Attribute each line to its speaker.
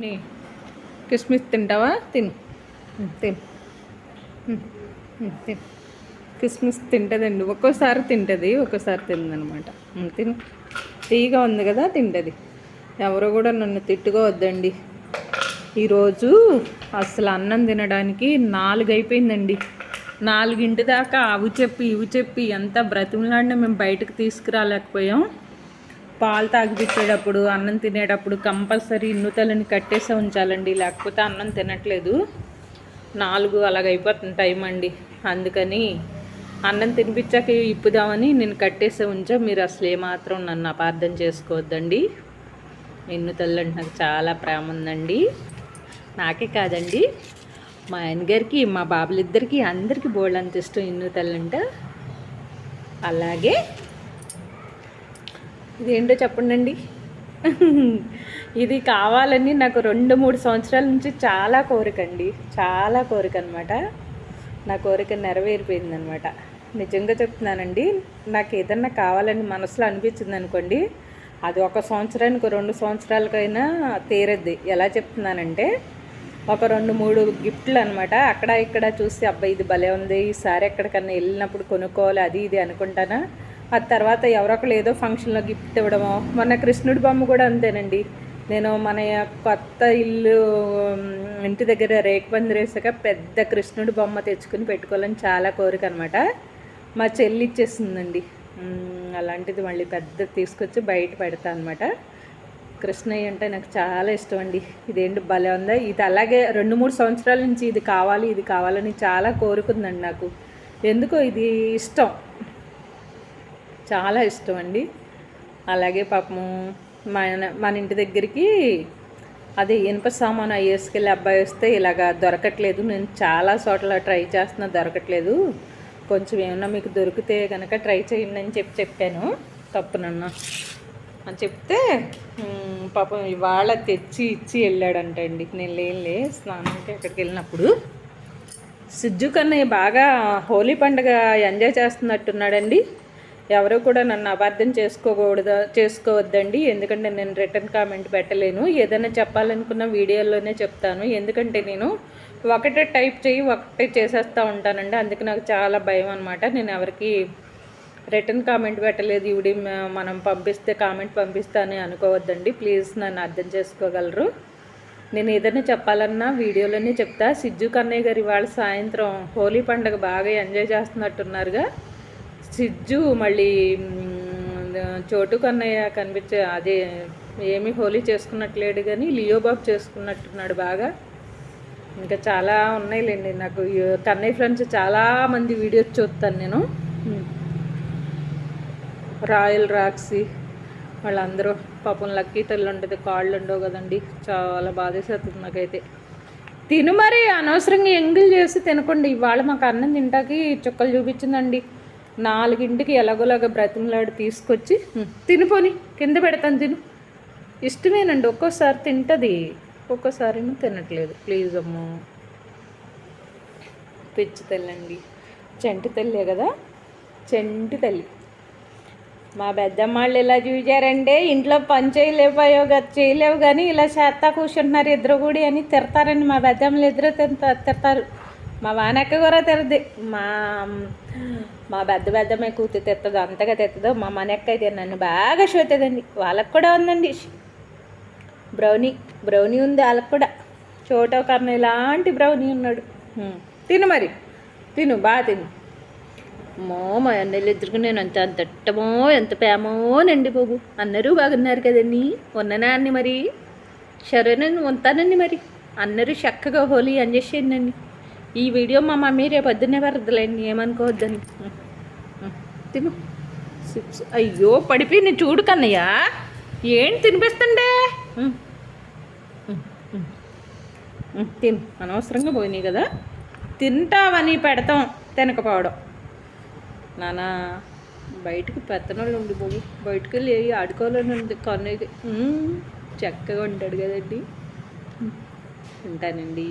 Speaker 1: నీ కిస్మిస్ తింటావా? తిను తిను తిను. కిస్మిస్ తింటుందండి, ఒక్కోసారి తింటుంది, ఒక్కోసారి తిందనమాట. తిను, తీగా ఉంది కదా, తింటుంది. ఎవరు కూడా నన్ను తిట్టుకోవద్దండి. ఈరోజు అసలు అన్నం తినడానికి 4 అయిపోయిందండి. 4 దాకా అవి చెప్పి ఇవి చెప్పి ఎంత బ్రతిమలాడినా మేము బయటకు తీసుకురాలేకపోయాం. పాలు తాగిపించేటప్పుడు, అన్నం తినేటప్పుడు కంపల్సరీ ఇన్నుతలని కట్టేసే ఉంచాలండి, లేకపోతే అన్నం తినట్లేదు. 4 అలాగైపోతుంది టైం అండి. అందుకని అన్నం తినిపించాక ఇప్పుదామని నేను కట్టేసే ఉంచా. మీరు అసలు ఏమాత్రం నన్ను అపార్థం చేసుకోవద్దండి. ఇన్నుతల్లి అంటే నాకు చాలా ప్రేమ ఉందండి. నాకే కాదండి, మా ఆయనగారికి, మా బాబులిద్దరికీ, అందరికీ బోళ్ళంత ఇష్టం ఇన్నుతల్లి అంటే. అలాగే ఇదేంటో చెప్పండి. ఇది కావాలని నాకు 2-3 సంవత్సరాల నుంచి చాలా కోరిక అండి, చాలా కోరిక అనమాట. నా కోరిక నెరవేరిపోయిందనమాట. నిజంగా చెప్తున్నానండి. నాకు ఏదన్నా కావాలని మనసులో అనిపించింది అనుకోండి, అది 1 సంవత్సరానికి 2 సంవత్సరాలకైనా తీరద్ది. ఎలా చెప్తున్నానంటే, ఒక 2-3 గిఫ్ట్లు అనమాట. అక్కడ ఇక్కడ చూసి అబ్బాయి ఇది భలే ఉంది, ఈసారి ఎక్కడికన్నా వెళ్ళినప్పుడు కొనుక్కోవాలి అది ఇది అనుకుంటానా. ఆ తర్వాత ఎవరొకరు ఏదో ఫంక్షన్లో గిఫ్ట్ ఇవ్వడమో. మొన్న కృష్ణుడి బొమ్మ కూడా అంతేనండి. నేను మన కొత్త ఇల్లు ఇంటి దగ్గర రేకుపందిరి వేసాక పెద్ద కృష్ణుడి బొమ్మ తెచ్చుకుని పెట్టుకోవాలని చాలా కోరిక అనమాట. మా చెల్లి ఇచ్చేసిందండి. అలాంటిది మళ్ళీ పెద్ద తీసుకొచ్చి బయట పెడతా అనమాట. కృష్ణయ్య అంటే నాకు చాలా ఇష్టం అండి. ఇదేంటి భలే ఉందా. ఇది అలాగే 2-3 సంవత్సరాల నుంచి ఇది కావాలి ఇది కావాలని చాలా కోరుకుందండి నాకు. ఎందుకో ఇది ఇష్టం, చాలా ఇష్టం అండి. అలాగే పాపము మన ఇంటి దగ్గరికి అది ఇనుప సామాను వేసుకెళ్ళి అబ్బాయి వస్తే ఇలాగా దొరకట్లేదు. నేను చాలా చోట్ల ట్రై చేస్తున్నా, దొరకట్లేదు. కొంచెం ఏమన్నా మీకు దొరికితే కనుక ట్రై చేయండి అని చెప్పాను. తప్పునన్నా అని చెప్తే పాపం ఇవాళ తెచ్చి ఇచ్చి వెళ్ళాడంటండి. నేను లేనులే, స్నానానికి ఎక్కడికి వెళ్ళినప్పుడు. సిజ్జు కన్నయ్య బాగా హోలీ పండుగ ఎంజాయ్ చేస్తున్నట్టున్నాడండి. ఎవరు కూడా నన్ను అపార్థం చేసుకోవద్దండి. ఎందుకంటే నేను రిటర్న్ కామెంట్ పెట్టలేను. ఏదైనా చెప్పాలనుకున్న వీడియోలోనే చెప్తాను. ఎందుకంటే నేను ఒకటే టైప్ ఒకటే చేసేస్తూ ఉంటానండి. అందుకే నాకు చాలా భయం అనమాట. నేను ఎవరికి రిటర్న్ కామెంట్ పెట్టలేదు. ఇవిడి మనం పంపిస్తే కామెంట్ పంపిస్తానని అనుకోవద్దండి ప్లీజ్, నన్ను అర్థం చేసుకోగలరు. నేను ఏదైనా చెప్పాలన్నా వీడియోలోనే చెప్తా. సిజ్జు కన్నయ్య గారు ఇవాళ సాయంత్రం హోలీ పండుగ బాగా ఎంజాయ్ చేస్తున్నట్టున్నారుగా. సిజ్జు మళ్ళీ చోటు కన్నయ్య కనిపించే అదే ఏమీ హోలీ చేసుకున్నట్లేడు, కానీ లియో బాబు చేసుకున్నట్టున్నాడు బాగా. ఇంకా చాలా ఉన్నాయిలేండి. నాకు కన్నయ్య ఫ్రెండ్స్ చాలామంది వీడియోస్ చూస్తాను నేను. రాయల్ రాక్సీ వాళ్ళందరూ పాపం లక్కీ తల్లి ఉంటుంది, కాళ్ళు ఉండవు కదండి. చాలా బాధేసేస్తుంది నాకైతే. తిను మరి అనవసరంగా ఎంగిల్ చేసి తినకండి. ఇవాళ మాకు అన్నం తింటాకి చుక్కలు చూపించిందండి. 4కి ఎలాగోలాగా బ్రతిమలాడి తీసుకొచ్చి తినిపోని కింద పెడతాను, తిను. ఇష్టమేనండి, ఒక్కోసారి తింటుంది, ఒక్కోసారి తినట్లేదు. ప్లీజ్ అమ్మో, పిచ్చి తల్లండి, చెంటి తల్లే కదా, చెంటి తల్లి. మా పెద్దమ్మాళ్ళు ఇలా చూసారంటే ఇంట్లో పని చేయలేవు కానీ ఇలా చేత్తా కూర్చుంటున్నారు ఇద్దరు కూడి అని తిడతారండి. మా పెద్దమ్మలు ఇద్దరు తిడతారు. మా వానక్క కూడా తిరది. మా పెద్దమ్మ కూతురు తిట్టదు, అంతగా తిట్టదు. మా మనక్క అయితే నన్ను బాగా చూతుందండి. వాళ్ళకు కూడా ఉందండి బ్రౌనీ ఉంది వాళ్ళకు కూడా. చోటో కన్నా ఇలాంటి బ్రౌనీ ఉన్నాడు. తిను మరి, తిను, బాగా తిను. అమ్మో, మా అన్నయ్యలు ఇద్దరికి నేను అంత తిట్టమో ఎంత ప్రేమోనండి బాబు. అందరూ బాగున్నారు కదండి, ఉన్ననా అన్ని మరి. సరేనండి, ఉంటానండి మరి. అందరూ చక్కగా హోలీ ఎంజాయ్ చేయండి. ఈ వీడియో మా మమ్మీ రేపు పొద్దున్నే పడుతుందిలేండి, ఏమనుకోవద్దని. తిను. అయ్యో పడిపోయి చూడు కన్నయ్య, ఏంటి తినిపిస్తుండే. తిను, అనవసరంగా పోయినాయి కదా. తింటావని పెడతాం, తినకపోవడం. నానా బయటికి పెత్తనాళ్ళు ఉండి బాబు, బయటికి వెళ్ళి ఆడుకోవాలని ఉంది కన్నయ్యకి. చక్కగా ఉంటాడు కదండి. ఉంటానండి.